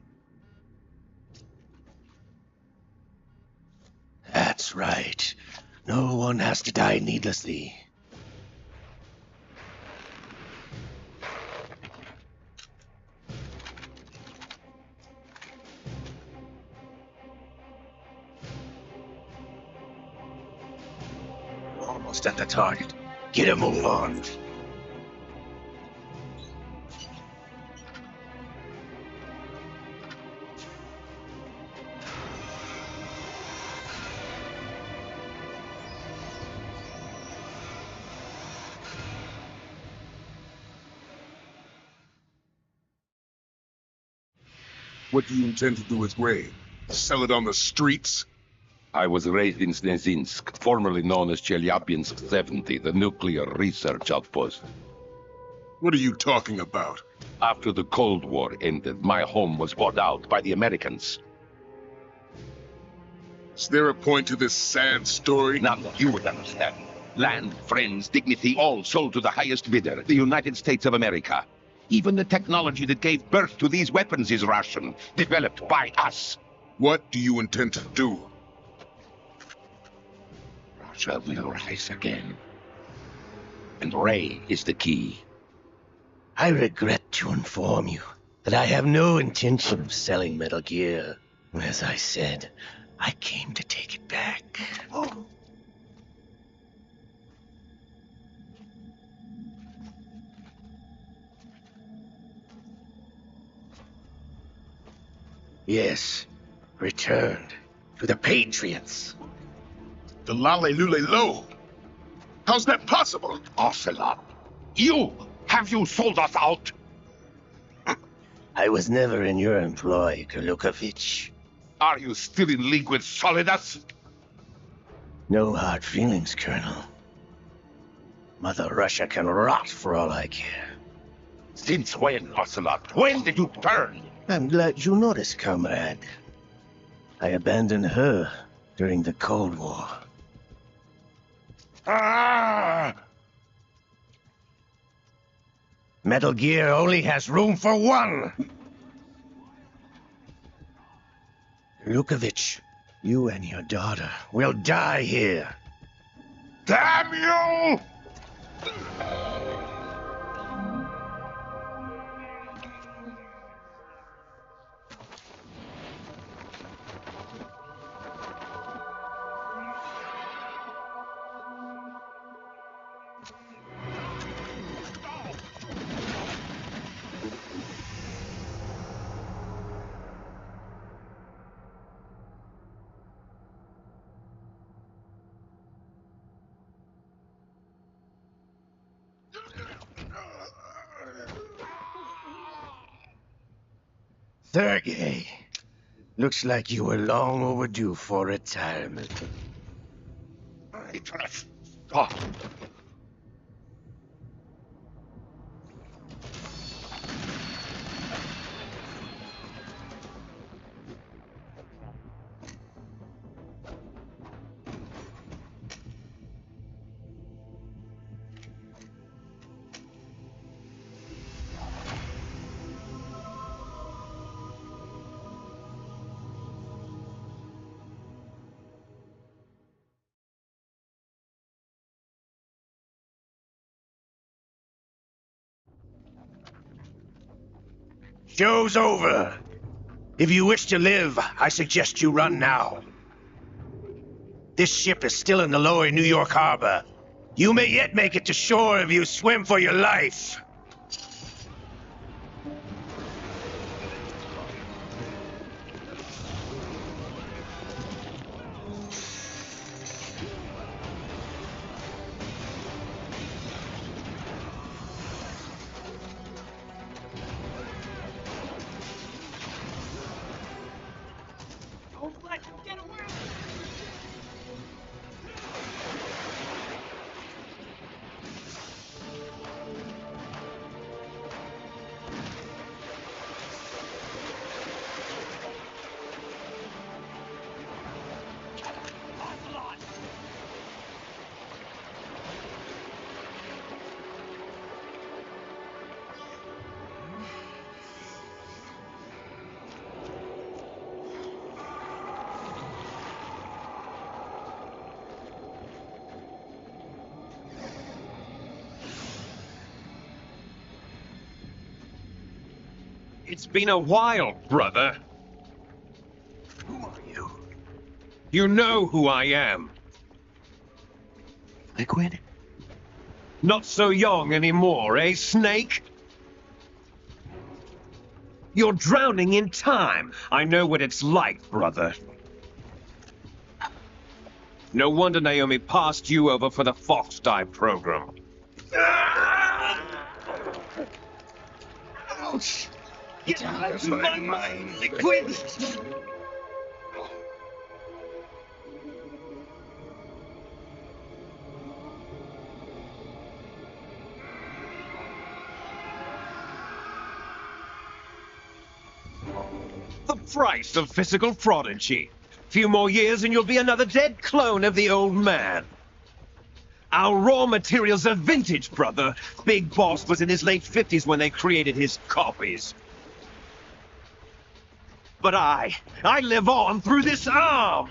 That's right. No one has to die needlessly. Almost at the target. Get a move on. What do you intend to do with Ray? Sell it on the streets? I was raised in Snezinsk, formerly known as Chelyabinsk 70, the nuclear research outpost. What are you talking about? After the Cold War ended, my home was bought out by the Americans. Is there a point to this sad story? None that you would understand. Land, friends, dignity, all sold to the highest bidder, the United States of America. Even the technology that gave birth to these weapons is Russian, developed by us. What do you intend to do? Russia will rise again. And Ray is the key. I regret to inform you that I have no intention of selling Metal Gear. As I said, I came to take it back. Yes, returned to the Patriots. The Lale Lule Lo? How's that possible? Ocelot, have you sold us out? I was never in your employ, Kurlukovich. Are you still in league with Solidus? No hard feelings, Colonel. Mother Russia can rot for all I care. Since when, Ocelot? When did you turn? I'm glad you noticed, comrade. I abandoned her during the Cold War. Ah! Metal Gear only has room for one! Lukovich, you and your daughter will die here. Damn you! Sergei, looks like you were long overdue for retirement. I trust. Oh. Show's over. If you wish to live, I suggest you run now. This ship is still in the lower New York harbor. You may yet make it to shore if you swim for your life. It's been a while, brother. Who are you? You know who I am. Liquid? Not so young anymore, eh, Snake? You're drowning in time. I know what it's like, brother. No wonder Naomi passed you over for the Fox Dive program. Ouch! Get out of my mind, Liquid! The price of physical prodigy. Few more years and you'll be another dead clone of the old man. Our raw materials are vintage, brother. Big Boss was in his late 50s when they created his copies. But I live on through this arm!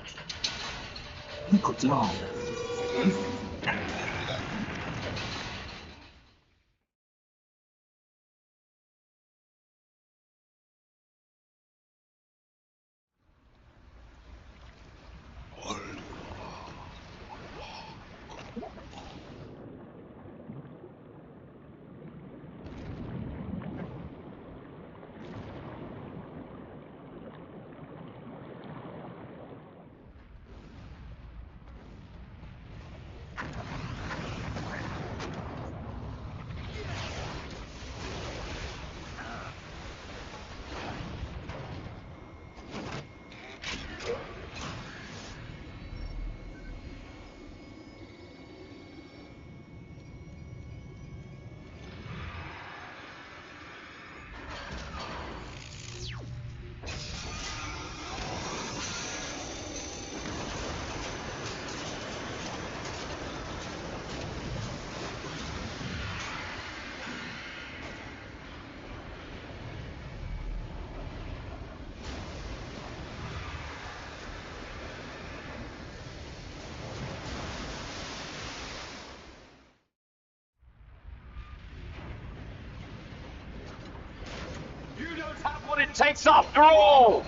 You don't have what it takes after all!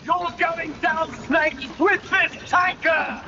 You're going down, Snake, with this tanker!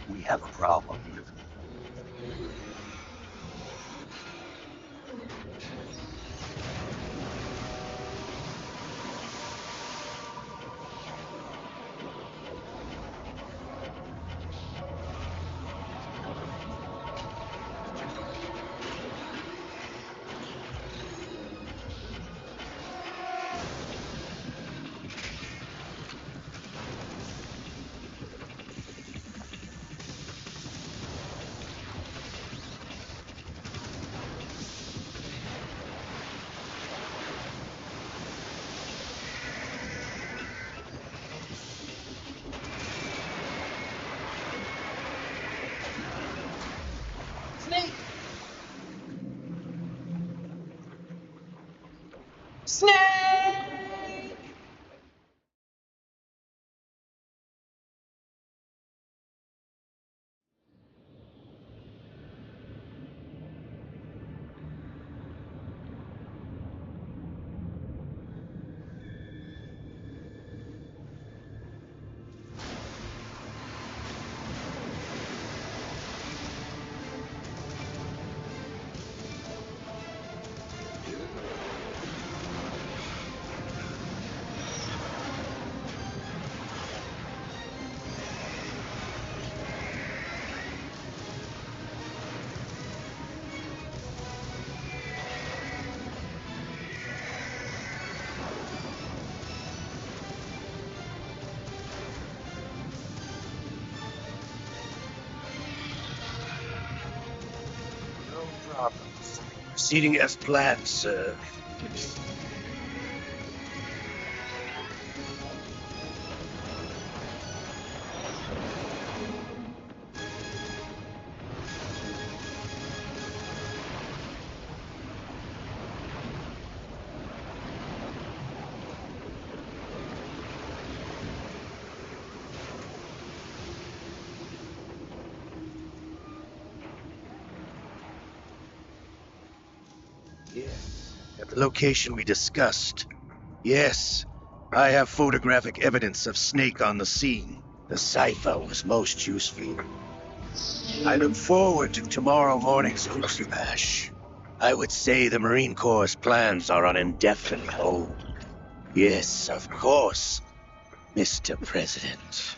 We have a problem. Proceeding as planned, sir. Yes, at the location we discussed. Yes, I have photographic evidence of Snake on the scene. The cipher was most useful. I look forward to tomorrow morning's hook smash. I would say the Marine Corps' plans are on indefinite hold. Yes, of course, Mr. President.